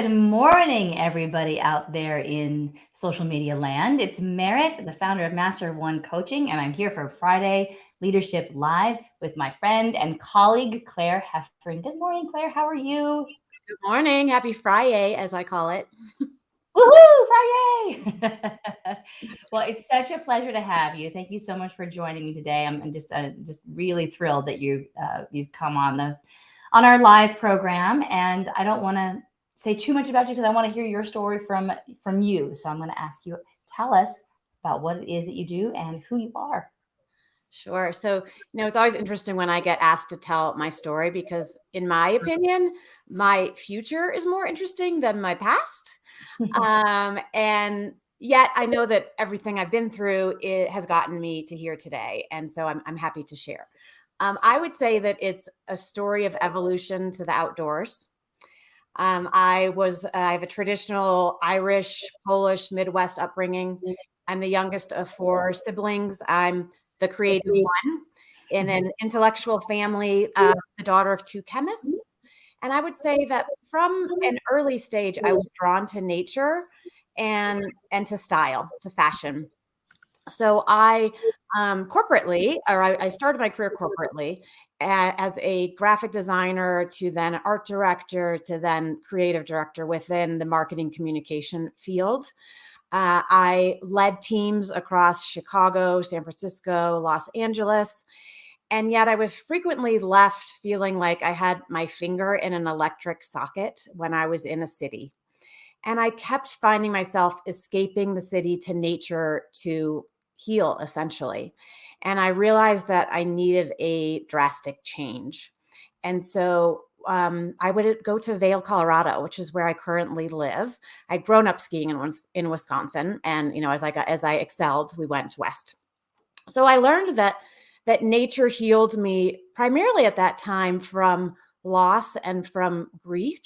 Good morning, everybody out there in social media land. It's Merritt, the founder of Master of One Coaching, and I'm here for Friday Leadership Live with my friend and colleague, Clare Hefferren. Good morning, Clare. How are you? Good morning. Happy Friday, as I call it. Woohoo! Friday! Well, it's such a pleasure to have you. Thank you so much for joining me today. I'm just really thrilled that you've come on our live program, and I don't want to say too much about you because I want to hear your story from you. So I'm going to ask you, tell us about what it is that you do and who you are. Sure. So, it's always interesting when I get asked to tell my story because, in my opinion, my future is more interesting than my past. And yet I know that everything I've been through has gotten me to here today. And so I'm happy to share. I would say that it's a story of evolution to the outdoors. I have a traditional Irish, Polish, Midwest upbringing. I'm the youngest of four siblings. I'm the creative one in an intellectual family, the daughter of two chemists. And I would say that from an early stage, I was drawn to nature and to style, to fashion. So I started my career corporately as a graphic designer to then art director to then creative director within the marketing communication field. I led teams across Chicago, San Francisco, Los Angeles, and yet I was frequently left feeling like I had my finger in an electric socket when I was in a city. And I kept finding myself escaping the city to nature to heal, essentially. And I realized that I needed a drastic change. And so I would go to Vail, Colorado, which is where I currently live. I'd grown up skiing in Wisconsin, and as I excelled, we went west. So I learned that nature healed me primarily at that time from loss and from grief.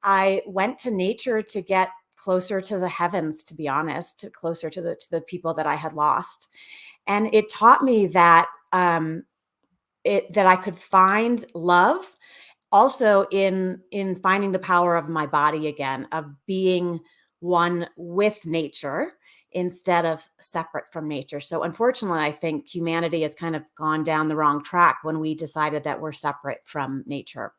I went to nature to get closer to the heavens, to be honest, closer to the people that I had lost. And it taught me that that I could find love also in finding the power of my body again, of being one with nature instead of separate from nature. So unfortunately, I think humanity has kind of gone down the wrong track when we decided that we're separate from nature.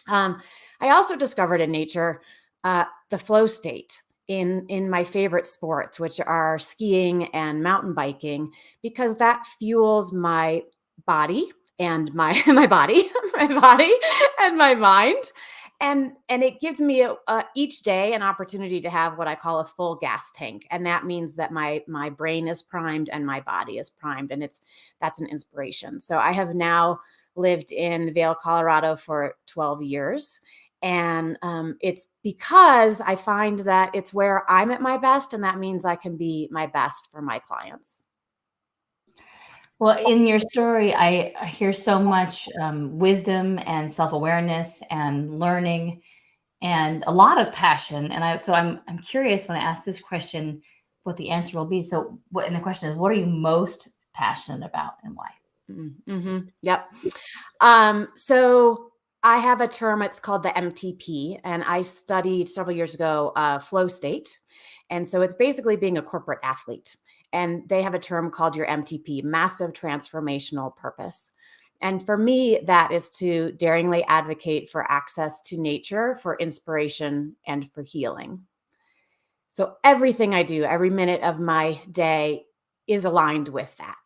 I also discovered in nature the flow state in my favorite sports, which are skiing and mountain biking, because that fuels my body and my my body, my body and my mind. And it gives me each day an opportunity to have what I call a full gas tank, and that means that my brain is primed and my body is primed, and that's an inspiration. So I have now lived in Vail, Colorado for 12 years. And it's because I find that it's where I'm at my best, and that means I can be my best for my clients. Well, in your story, I hear so much wisdom and self-awareness and learning and a lot of passion. I'm curious when I ask this question, what the answer will be. And the question is, what are you most passionate about and why? Mm-hmm. Yep. So I have a term, it's called the MTP, and I studied several years ago flow state. And so it's basically being a corporate athlete. And they have a term called your MTP, massive transformational purpose. And for me, that is to daringly advocate for access to nature, for inspiration, and for healing. So everything I do, every minute of my day is aligned with that.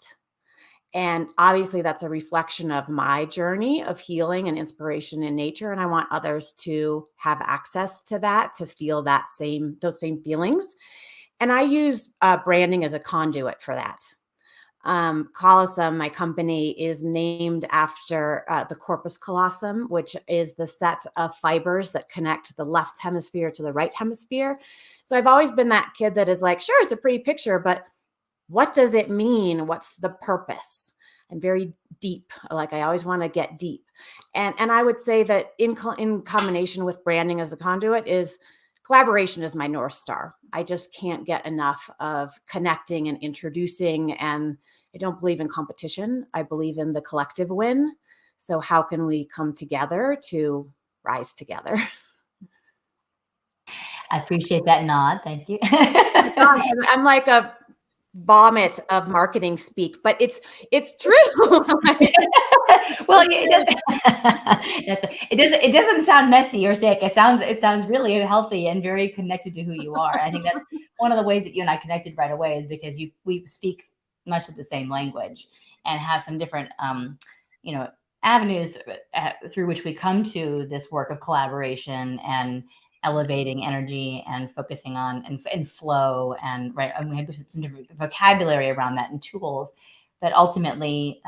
And obviously, that's a reflection of my journey of healing and inspiration in nature. And I want others to have access to that, to feel those same feelings. And I use branding as a conduit for that. Callosum, my company, is named after the corpus callosum, which is the set of fibers that connect the left hemisphere to the right hemisphere. So I've always been that kid that is like, sure, it's a pretty picture, but what does it mean? What's the purpose? I'm very deep. Like I always want to get deep. And I would say that in combination with branding as a conduit is collaboration is my North Star. I just can't get enough of connecting and introducing. And I don't believe in competition. I believe in the collective win. So how can we come together to rise together? I appreciate that nod. Thank you. Gosh, I'm like a vomit of marketing speak, but it's true. Well, it doesn't, it doesn't sound messy or sick. It sounds really healthy and very connected to who you are. I think that's one of the ways that you and I connected right away, is because we speak much of the same language and have some different, you know, avenues through which we come to this work of collaboration and elevating energy and focusing on and flow, and right, and we have some different vocabulary around that and tools, but ultimately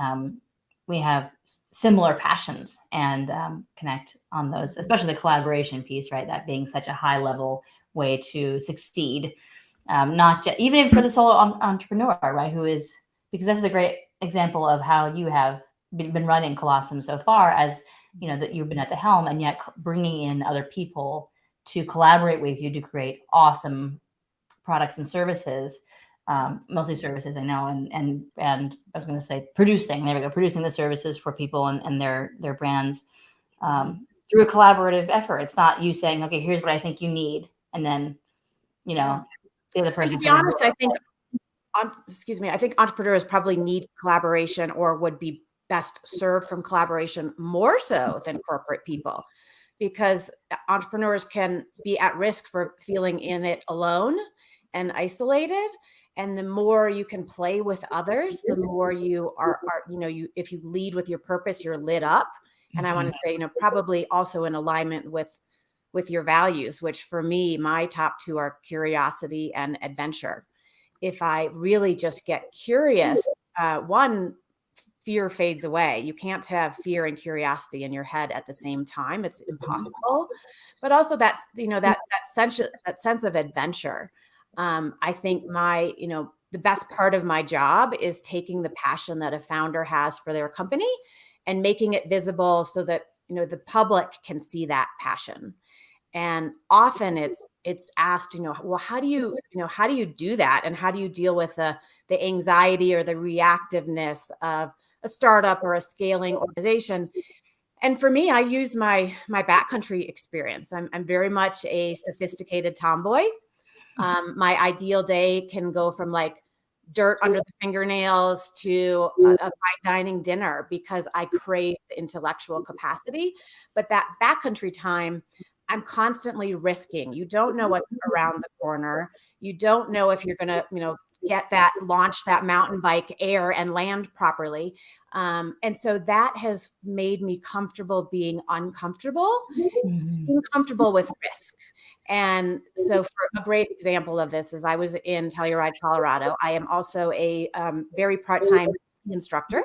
we have similar passions and connect on those, especially the collaboration piece, right? That being such a high level way to succeed, not just even for the solo entrepreneur, right? Who is, because this is a great example of how you have been running Callosum so far, as you know, that you've been at the helm, and yet bringing in other people to collaborate with you to create awesome products and services, mostly services, I know, and I was going to say producing. There we go, producing the services for people and their brands through a collaborative effort. It's not you saying, okay, here's what I think you need, and then the other person. To be honest, I think, I think entrepreneurs probably need collaboration, or would be best served from collaboration more so than corporate people, because entrepreneurs can be at risk for feeling in it alone and isolated. And the more you can play with others, the more you are if you lead with your purpose, you're lit up. And I want to say, probably also in alignment with your values, which for me, my top two are curiosity and adventure. If I really just get curious, one, fear fades away. You can't have fear and curiosity in your head at the same time. It's impossible. But also that's, that sense of adventure. I think the best part of my job is taking the passion that a founder has for their company and making it visible so that, the public can see that passion. And often it's asked, well, how do you do that? And how do you deal with the anxiety or the reactiveness of a startup or a scaling organization? And for me, I use my backcountry experience. I'm very much a sophisticated tomboy. My ideal day can go from like dirt under the fingernails to a fine dining dinner, because I crave the intellectual capacity. But that backcountry time, I'm constantly risking. You don't know what's around the corner. You don't know if you're going to, launch that mountain bike air and land properly. And so that has made me comfortable being uncomfortable, being comfortable with risk. And so for a great example of this is I was in Telluride, Colorado. I am also a very part-time instructor.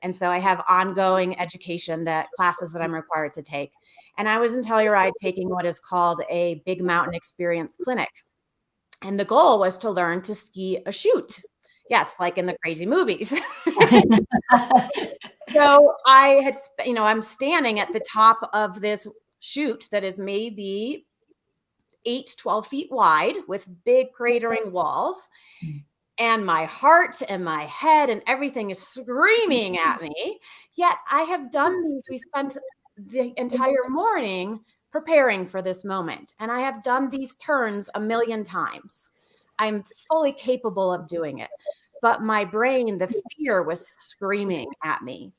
And so I have ongoing education, classes that I'm required to take. And I was in Telluride taking what is called a Big Mountain Experience Clinic. And the goal was to learn to ski a chute. Yes, like in the crazy movies. So I had, I'm standing at the top of this chute that is maybe 12 feet wide with big cratering walls. And my heart and my head and everything is screaming at me. Yet I have done these. We spent the entire morning preparing for this moment. And I have done these turns a million times. I'm fully capable of doing it. But my brain, the fear was screaming at me.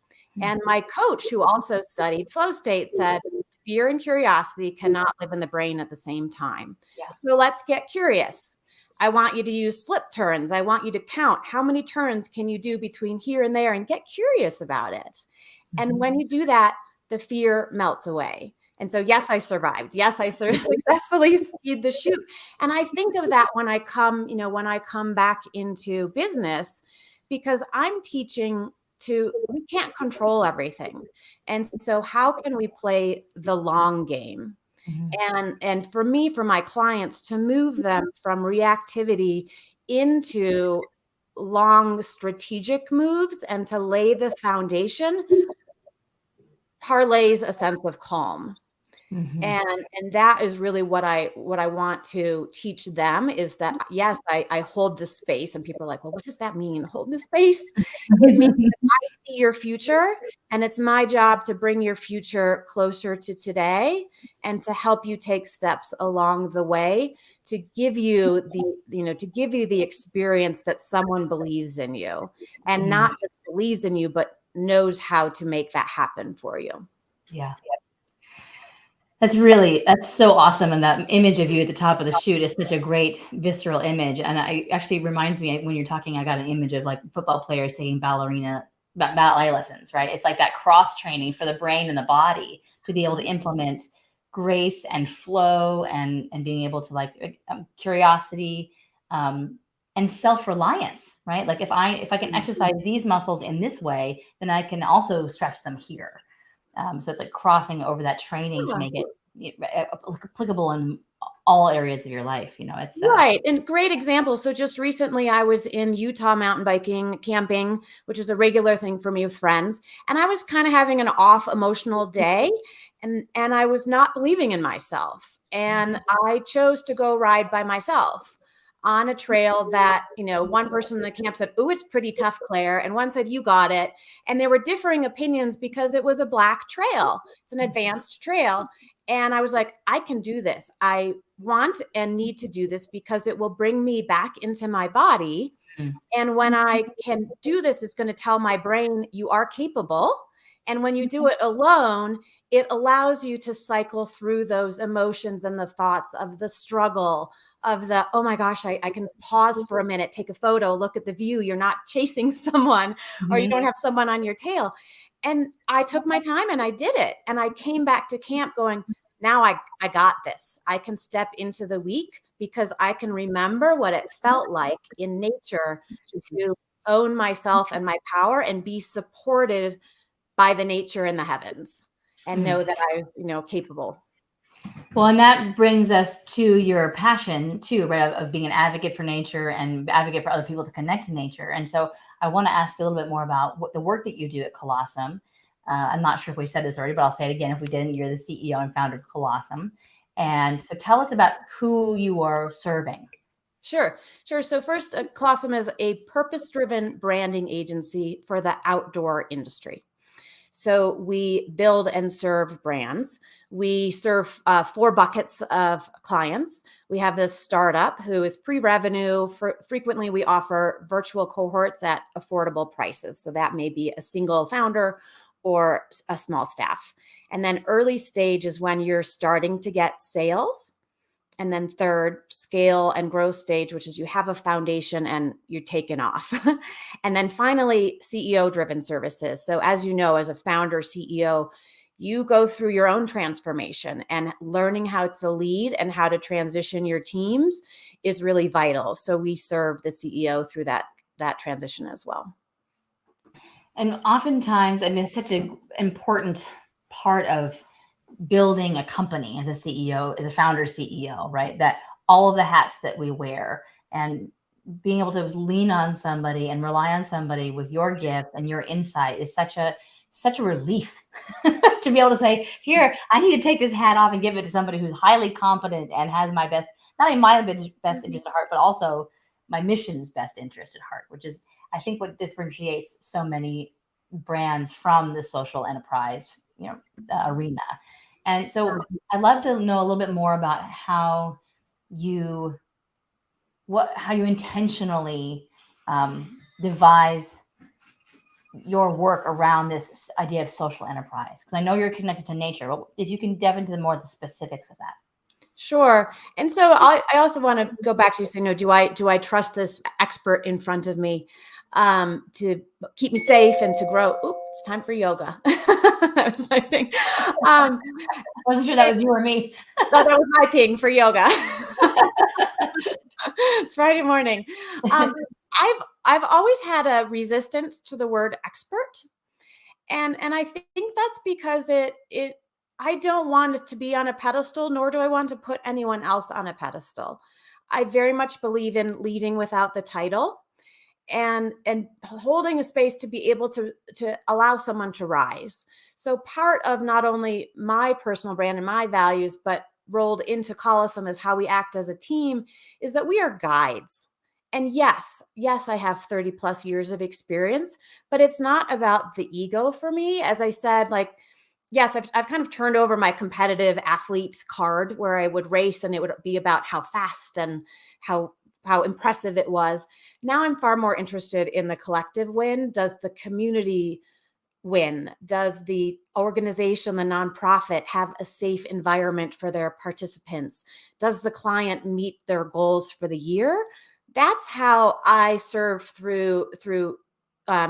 And my coach, who also studied flow state, said, fear and curiosity cannot live in the brain at the same time. Yeah. So let's get curious. I want you to use slip turns. I want you to count how many turns can you do between here and there and get curious about it. And when you do that, the fear melts away. And so, yes, I survived. Yes, I successfully skied the chute. And I think of that when I come back into business, because I'm teaching we can't control everything. And so how can we play the long game? And for me, for my clients, to move them from reactivity into long strategic moves and to lay the foundation parlays a sense of calm. Mhm. And that is really what I want to teach them, is that, yes, I hold the space, and people are like, well, what does that mean? Hold the space? It means that I see your future, and it's my job to bring your future closer to today and to help you take steps along the way to give you the experience that someone believes in you, and Mm. not just believes in you, but knows how to make that happen for you. Yeah. That's so awesome. And that image of you at the top of the chute is such a great visceral image. And I actually reminds me, when you're talking, I got an image of like football players taking ballet lessons, right? It's like that cross training for the brain and the body to be able to implement grace and flow, and being able to like curiosity, and self-reliance, right? Like if I can exercise these muscles in this way, then I can also stretch them here. So it's like crossing over that training to make it applicable in all areas of your life. It's Right. And great example. So just recently I was in Utah mountain biking, camping, which is a regular thing for me with friends. And I was kind of having an off emotional day, and I was not believing in myself. And I chose to go ride by myself on a trail that, one person in the camp said, "Oh, it's pretty tough, Claire." And one said, "You got it." And there were differing opinions because it was a black trail. It's an advanced trail. And I was like, I can do this. I want and need to do this because it will bring me back into my body. Mm. And when I can do this, it's going to tell my brain, you are capable. And when you do it alone, it allows you to cycle through those emotions and the thoughts of the struggle, of the, oh my gosh, I can pause for a minute, take a photo, look at the view. You're not chasing someone, or you Mhm. don't have someone on your tail. And I took my time and I did it. And I came back to camp going, now I got this. I can step into the week because I can remember what it felt like in nature to own myself and my power and be supported by the nature in the heavens, and Mm. know that I'm capable. Well, and that brings us to your passion too, right? Of being an advocate for nature and advocate for other people to connect to nature. And so I want to ask you a little bit more about what the work that you do at Callosum. I'm not sure if we said this already, but I'll say it again. If we didn't, you're the CEO and founder of Callosum. And so tell us about who you are serving. Sure. So first, Colossum is a purpose-driven branding agency for the outdoor industry. So we build and serve brands. We serve 4 buckets of clients. We have this startup who is pre-revenue. Frequently, we offer virtual cohorts at affordable prices. So that may be a single founder or a small staff. And then early stage is when you're starting to get sales. And then third, scale and growth stage, which is you have a foundation and you're taken off. And then finally, CEO driven services. So as you know, as a founder CEO, you go through your own transformation, and learning how to lead and how to transition your teams is really vital. So we serve the CEO through that transition as well. And oftentimes, I mean, it's such an important part of building a company as a CEO, as a founder CEO, right? That all of the hats that we wear, and being able to lean on somebody and rely on somebody with your gift and your insight is such a relief to be able to say, here, I need to take this hat off and give it to somebody who's highly competent and has my best, not only my best interest at heart, but also my mission's best interest at heart, which is, I think, what differentiates so many brands from the social enterprise, arena. And so I'd love to know a little bit more about you how you intentionally devise your work around this idea of social enterprise, because I know you're connected to nature, but if you can delve into more of the specifics of that. Sure. And so I also want to go back to you saying, no, do I trust this expert in front of me to keep me safe and to grow? Ooh, it's time for yoga. That was my thing. I wasn't sure that was you or me. That was my ping for yoga. It's Friday morning. I've always had a resistance to the word expert. And I think that's because I don't want it to be on a pedestal, nor do I want to put anyone else on a pedestal. I very much believe in leading without the title. and holding a space to be able to allow someone to rise. So part of not only my personal brand and my values, but rolled into Callosum as how we act as a team, is that we are guides. And yes, I have 30 plus years of experience, but it's not about the ego for me. As I said, like, yes, I've kind of turned over my competitive athlete card where I would race and it would be about how fast and how impressive it was. Now I'm far more interested in the collective win. Does the community win? Does the organization, the nonprofit, have a safe environment for their participants? Does the client meet their goals for the year? That's how I serve through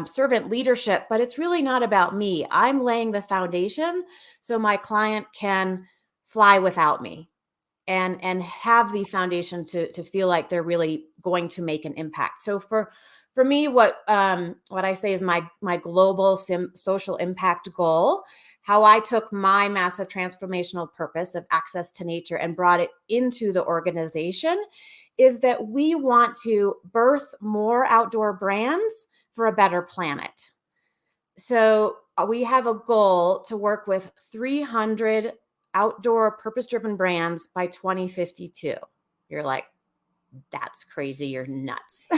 servant leadership, but it's really not about me. I'm laying the foundation so my client can fly without me and have the foundation to feel like they're really going to make an impact. So for me, what I say is my global social impact goal, how I took my massive transformational purpose of access to nature and brought it into the organization, is that we want to birth more outdoor brands for a better planet. So we have a goal to work with 300 outdoor purpose-driven brands by 2052. You're like, that's crazy. You're nuts.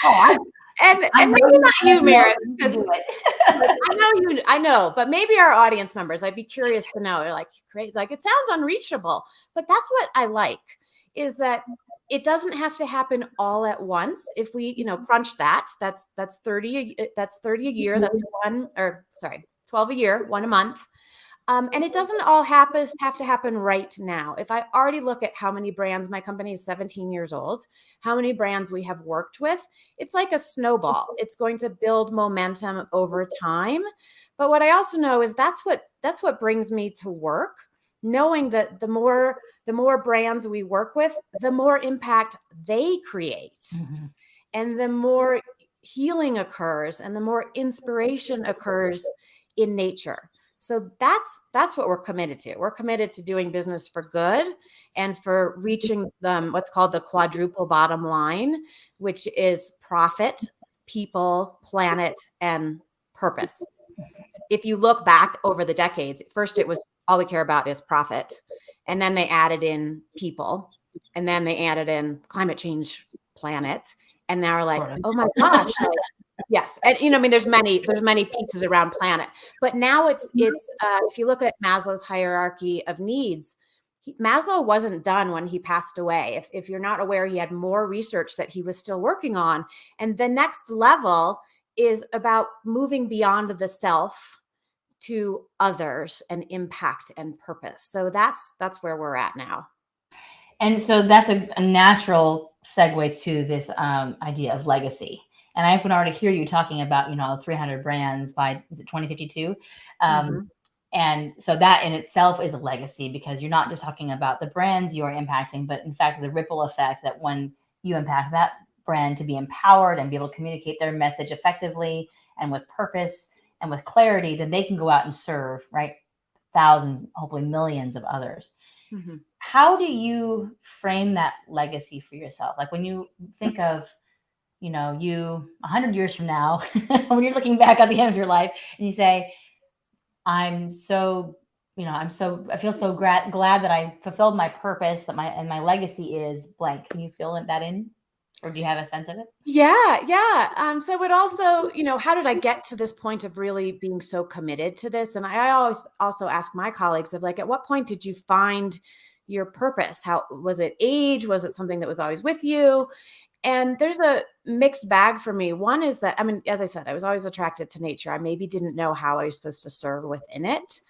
Oh, and maybe not you, Meredith, because I know, but maybe our audience members, I'd be curious to know. They're like, crazy. Like, it sounds unreachable, but that's what I like, is that it doesn't have to happen all at once. If we, crunch that's 30 a year. That's 12 a year, one a month. And it doesn't all have to happen right now. If I already look at how many brands, my company is 17 years old, how many brands we have worked with, it's like a snowball. It's going to build momentum over time. But what I also know is that's what brings me to work, knowing that the more brands we work with, the more impact they create. Mm-hmm. And the more healing occurs and the more inspiration occurs in nature. So that's what we're committed to. We're committed to doing business for good and for reaching what's called the quadruple bottom line, which is profit, people, planet, and purpose. If you look back over the decades, first it was all we care about is profit. And then they added in people. And then they added in climate change, planet. And now we're like, oh my gosh. Yes. And, there's many pieces around planet, but now it's if you look at Maslow's hierarchy of needs, Maslow wasn't done when he passed away. If you're not aware, he had more research that he was still working on. And the next level is about moving beyond the self to others and impact and purpose. So that's where we're at now. And so that's a natural segue to this idea of legacy. And I can already hear you talking about, 300 brands by, is it 2052? Mm-hmm. And so that in itself is a legacy, because you're not just talking about the brands you're impacting, but in fact, the ripple effect that when you impact that brand to be empowered and be able to communicate their message effectively and with purpose and with clarity, then they can go out and serve, right, thousands, hopefully millions of others. Mm-hmm. How do you frame that legacy for yourself? Like when you think of you 100 years from now, when you're looking back at the end of your life and you say, I feel so glad that I fulfilled my purpose, that my legacy is blank. Can you fill that in? Or do you have a sense of it? Yeah. So it also, how did I get to this point of really being so committed to this? And I always also ask my colleagues of like, at what point did you find your purpose? How was it age? Was it something that was always with you? And there's a mixed bag for me. One is that, as I said, I was always attracted to nature. I maybe didn't know how I was supposed to serve within it.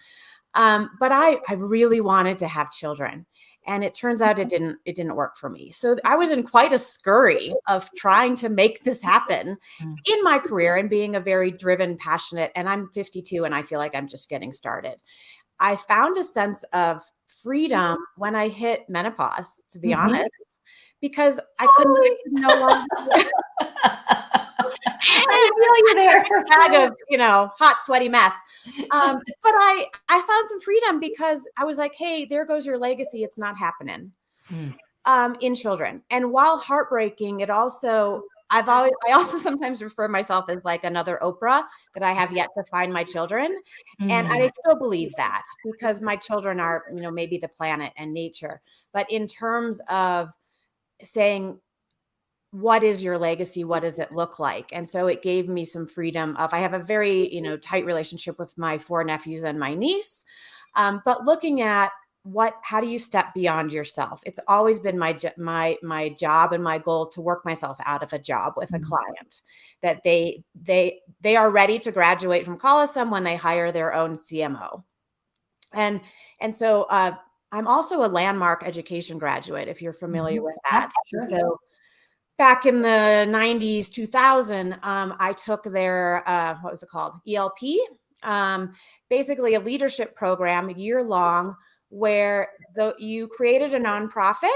But I really wanted to have children. And it turns out it didn't work for me. So I was in quite a scurry of trying to make this happen in my career and being a very driven, passionate, and I'm 52 and I feel like I'm just getting started. I found a sense of freedom when I hit menopause, to be honest. Because I couldn't no longer. I feel you there for a bag of, hot, sweaty mess. But I found some freedom because I was like, hey, there goes your legacy. It's not happening in children. And while heartbreaking, it also I also sometimes refer myself as like another Oprah, that I have yet to find my children. And I still believe that, because my children are, maybe the planet and nature. But in terms of saying, what is your legacy? What does it look like? And so it gave me some freedom of, I have a very, tight relationship with my 4 nephews and my niece. But looking at how do you step beyond yourself? It's always been my job and my goal to work myself out of a job with a client, that they are ready to graduate from Callosum when they hire their own CMO. And so I'm also a landmark education graduate, if you're familiar with that. Sure. So back in the 90s, 2000, I took their, what was it called? ELP, basically a leadership program, a year long, where you created a nonprofit,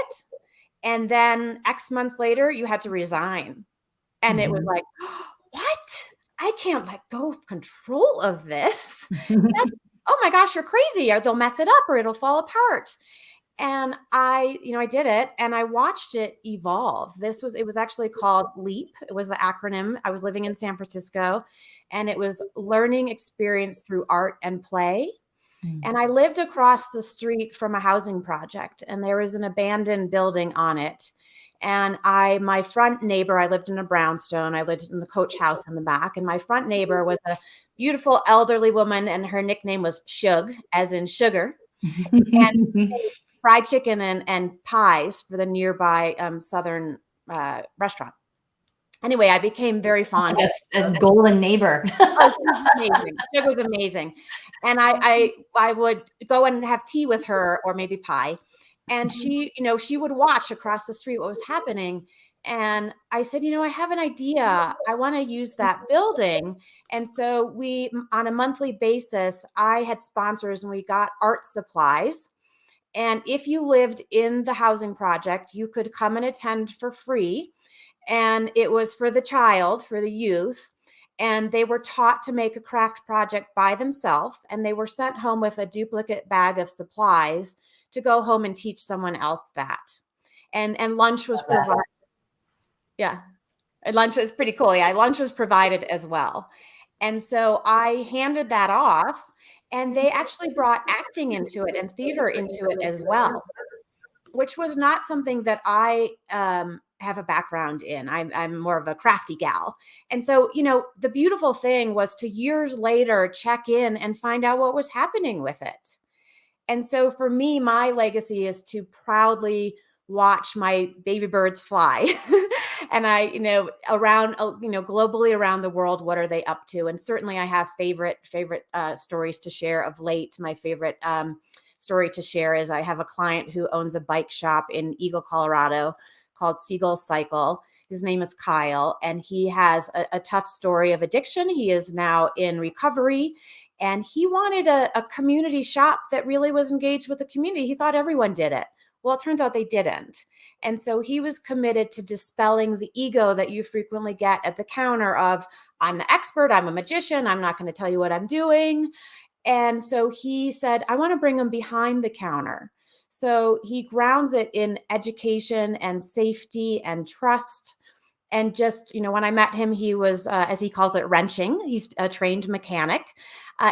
and then X months later, you had to resign. And it was like, what? I can't let go of control of this. Oh my gosh, you're crazy. Or they'll mess it up, or it'll fall apart. And I did it, and I watched it evolve. It was actually called LEAP. It was the acronym. I was living in San Francisco, and it was learning experience through art and play. And I lived across the street from a housing project, and there was an abandoned building on it. And my front neighbor, I lived in a brownstone. I lived in the coach house in the back. And my front neighbor was a beautiful elderly woman, and her nickname was Shug, as in sugar. And fried chicken and pies for the nearby Southern restaurant. Anyway, I became very fond of a golden neighbor. Amazing. It was amazing. And I would go and have tea with her, or maybe pie. And she would watch across the street what was happening. And I said, I have an idea. I want to use that building. And so we, on a monthly basis, I had sponsors, and we got art supplies. And if you lived in the housing project, you could come and attend for free. And it was for the child, for the youth. And they were taught to make a craft project by themselves. And they were sent home with a duplicate bag of supplies to go home and teach someone else that. And lunch was provided. Yeah. And lunch is pretty cool. Yeah. Lunch was provided as well. And so I handed that off, and they actually brought acting into it and theater into it as well, which was not something that I have a background in. I'm more of a crafty gal. And so, the beautiful thing was to years later check in and find out what was happening with it. And so for me, my legacy is to proudly watch my baby birds fly. And I, around, globally around the world, what are they up to? And certainly I have favorite stories to share of late. My favorite story to share is I have a client who owns a bike shop in Eagle, Colorado, called Seagull Cycle. His name is Kyle, and he has a tough story of addiction. He is now in recovery, and he wanted a community shop that really was engaged with the community. He thought everyone did it. Well, it turns out they didn't. And so he was committed to dispelling the ego that you frequently get at the counter of, I'm the expert, I'm a magician, I'm not going to tell you what I'm doing. And so he said, I want to bring them behind the counter. So he grounds it in education and safety and trust. And just, when I met him, he was, as he calls it, wrenching. He's a trained mechanic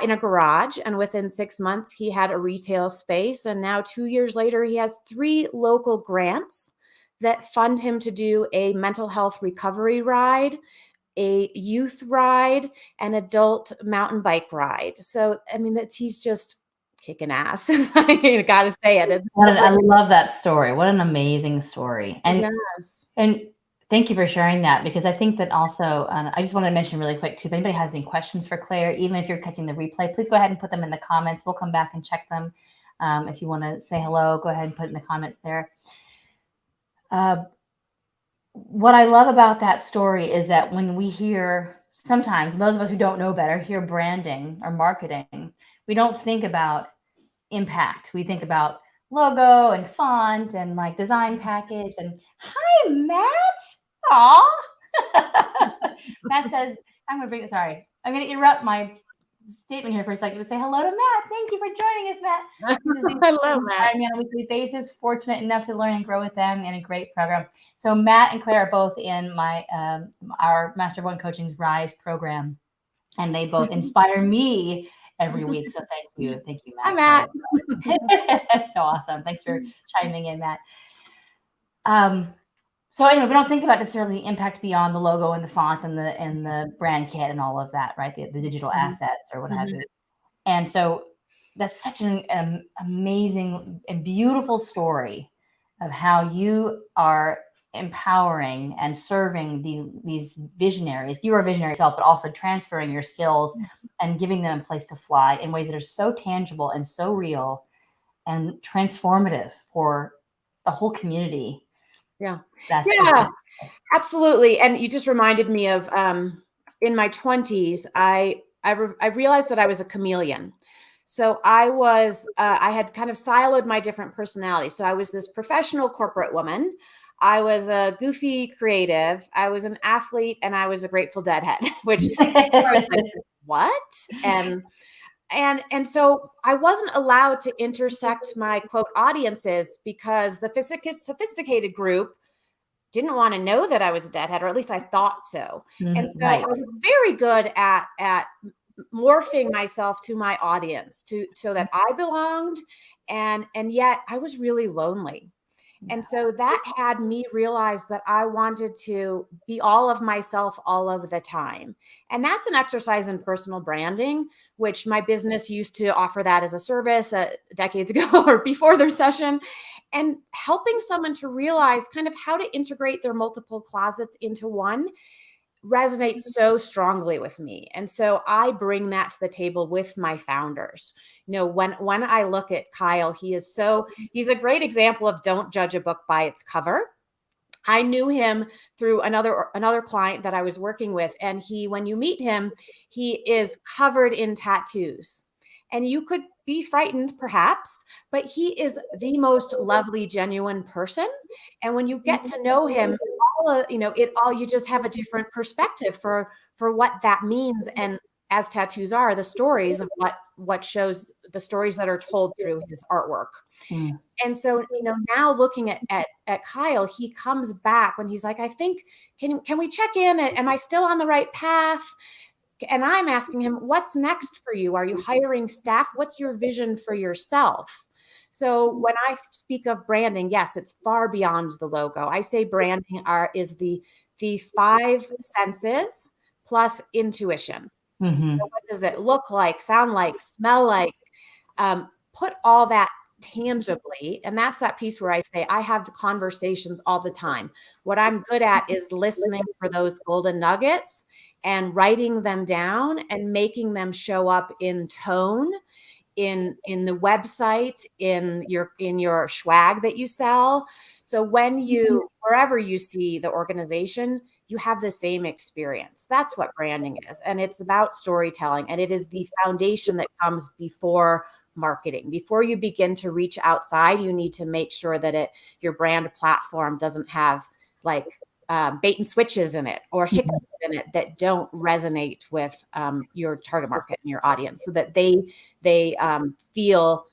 in a garage. And within 6 months, he had a retail space. And now 2 years later, he has 3 local grants that fund him to do a mental health recovery ride, a youth ride, an adult mountain bike ride. So, he's just kicking ass. I got to say it. I love that story. What an amazing story. And, yes. And thank you for sharing that, because I think that also, I just want to mention really quick too, if anybody has any questions for Clare, even if you're catching the replay, please go ahead and put them in the comments. We'll come back and check them. If you want to say hello, go ahead and put it in the comments there. What I love about that story is that when we hear, sometimes those of us who don't know better, hear branding or marketing, we don't think about impact. We think about logo and font and like design package and hi, Matt. Aw. Matt says, I'm going to interrupt my statement here for a second to say hello to Matt. Thank you for joining us, Matt. This is Hello, inspiring me on a weekly basis. Fortunate enough to learn and grow with them in a great program. So Matt and Claire are both in my our Master of One Coaching's Rise program, and they both inspire me every week. So thank you, Hi, Matt. Matt. That's so awesome. Thanks for chiming in, Matt. So anyway, we don't think about necessarily the impact beyond the logo and the font and the brand kit and all of that, right? The digital assets or what have you. And so that's such an amazing and beautiful story of how you are empowering and serving these visionaries. You are a visionary yourself, but also transferring your skills and giving them a place to fly in ways that are so tangible and so real and transformative for the whole community. Yeah. That's Yeah, absolutely. And you just reminded me of in my 20s, I realized that I was a chameleon. So I had kind of siloed my different personalities. So I was this professional corporate woman. I was a goofy creative. I was an athlete, and I was a Grateful Dead head, which I was like, what? And so I wasn't allowed to intersect my quote audiences because the sophisticated group didn't want to know that I was a deadhead, or at least I thought so. And so right. I was very good at morphing myself to my audience so that I belonged, and yet I was really lonely. And so that had me realize that I wanted to be all of myself all of the time. And that's an exercise in personal branding, which my business used to offer that as a service decades ago or before their session, and helping someone to realize kind of how to integrate their multiple closets into one resonates so strongly with me. And so I bring that to the table with my founders. You know, when I look at Kyle, he's a great example of don't judge a book by its cover. I knew him through another client that I was working with, and when you meet him, he is covered in tattoos. And you could be frightened perhaps, but he is the most lovely, genuine person. And when you get to know him, you just have a different perspective for what that means. And as tattoos are, the stories of what shows the stories that are told through his artwork. And so, now looking at Kyle, he comes back when he's like, I think, can we check in? Am I still on the right path? And I'm asking him, what's next for you? Are you hiring staff? What's your vision for yourself? So when I speak of branding, yes, it's far beyond the logo. I say branding is the 5 senses plus intuition. So what does it look like, sound like, smell like? Put all that tangibly. And that's that piece where I say, I have conversations all the time. What I'm good at is listening for those golden nuggets and writing them down and making them show up in tone, in the website, in your swag that you sell. So wherever you see the organization, you have the same experience. That's what branding is. And it's about storytelling. And it is the foundation that comes before marketing. Before you begin to reach outside, you need to make sure that your brand platform doesn't have like bait and switches in it or hiccups in it that don't resonate with your target market and your audience, so that they feel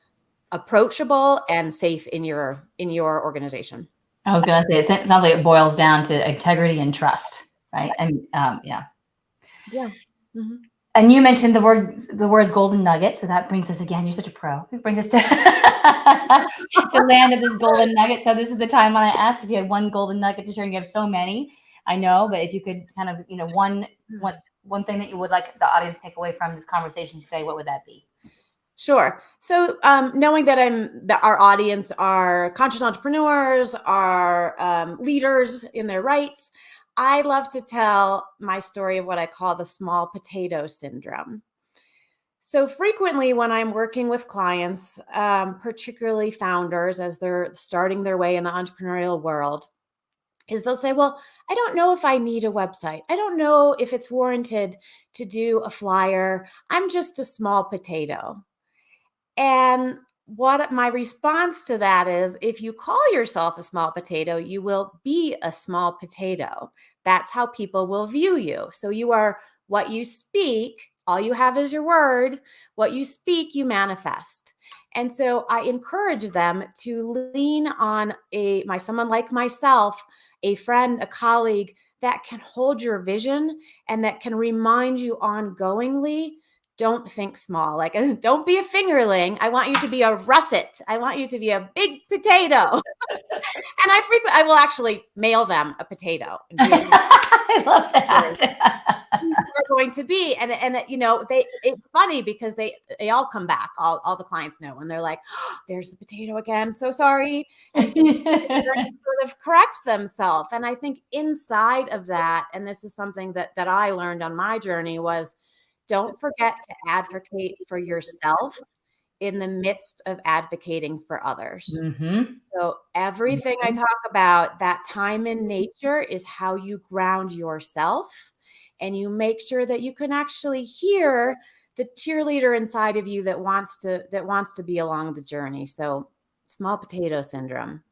approachable and safe in your organization. I was going to say, it sounds like it boils down to integrity and trust, right? And yeah. Mm-hmm. And you mentioned the words golden nugget. So that brings us again, you're such a pro. It brings us to land of this golden nugget. So this is the time when I ask if you had one golden nugget to share, and you have so many, I know, but if you could kind of, one thing that you would like the audience to take away from this conversation today, what would that be? Sure. So knowing that our audience are conscious entrepreneurs, are leaders in their rights, I love to tell my story of what I call the small potato syndrome. So frequently when I'm working with clients, particularly founders as they're starting their way in the entrepreneurial world, is they'll say, well, I don't know if I need a website. I don't know if it's warranted to do a flyer. I'm just a small potato. And what my response to that is, if you call yourself a small potato, you will be a small potato. That's how people will view you. So you are what you speak all you have is your word. What you speak, you manifest. And so I encourage them to lean on someone like myself, a friend, a colleague that can hold your vision and that can remind you ongoingly. Don't think small. Like, don't be a fingerling. I want you to be a russet. I want you to be a big potato. And I will actually mail them a potato. And I love that. are going to be, and it's funny because they all come back. All the clients know, and they're like, oh, "There's the potato again. So sorry." And sort of correct themselves. And I think inside of that, and this is something that I learned on my journey, was don't forget to advocate for yourself in the midst of advocating for others. Mm-hmm. So everything I talk about, that time in nature, is how you ground yourself, and you make sure that you can actually hear the cheerleader inside of you that wants to be along the journey. So small potato syndrome.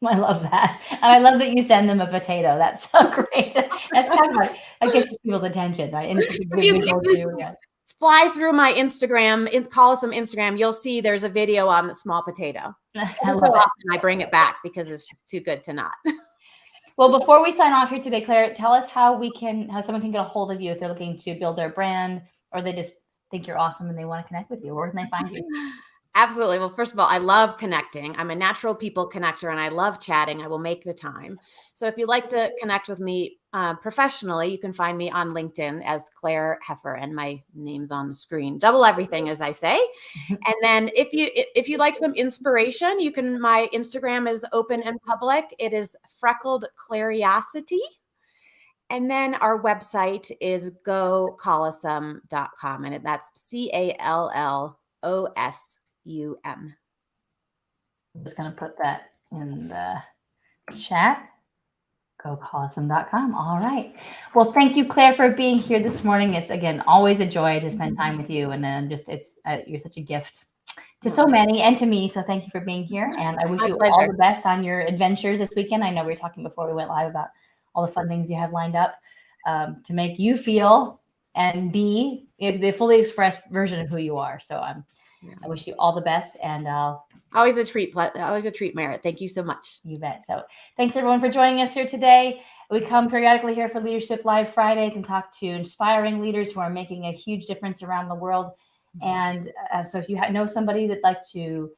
I love that. And I love that you send them a potato. That's so great. That's kind of like, that gets people's attention, right? And it's a good visual too. Yeah. Fly through my Instagram, Callosum Instagram, you'll see there's a video on the small potato. I love it. I bring it back because it's just too good to not. Well, before we sign off here today, Claire, tell us how someone can get a hold of you if they're looking to build their brand, or they just think you're awesome and they want to connect with you. Where can they find you? Absolutely. Well, first of all, I love connecting. I'm a natural people connector and I love chatting. I will make the time. So if you'd like to connect with me professionally, you can find me on LinkedIn as Clare Hefferren. My name's on the screen. Double everything, as I say. And then if you like some inspiration, my Instagram is open and public. It is Freckled Clariosity. And then our website is gocallosum.com. And that's CALLOSUM. I'm just going to put that in the chat. GoCallosum.com. All right. Well, thank you, Claire, for being here this morning. It's, again, always a joy to spend time with you. And then you're such a gift to so many and to me. So thank you for being here. And I wish you all the best on your adventures this weekend. I know we were talking before we went live about all the fun things you have lined up to make you feel and be the fully expressed version of who you are. So I wish you all the best, and always a treat, Merritt. Thank you so much. You bet. So thanks everyone for joining us here today. We come periodically here for Leadership Live Fridays and talk to inspiring leaders who are making a huge difference around the world. And so if you know somebody that'd like to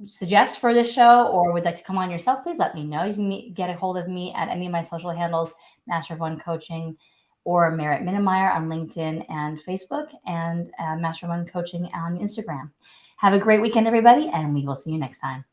suggest for this show or would like to come on yourself, please let me know. You can get a hold of me at any of my social handles, Master of One Coaching, or Merritt Minnemeyer on LinkedIn and Facebook, and Master of One Coaching on Instagram. Have a great weekend, everybody, and we will see you next time.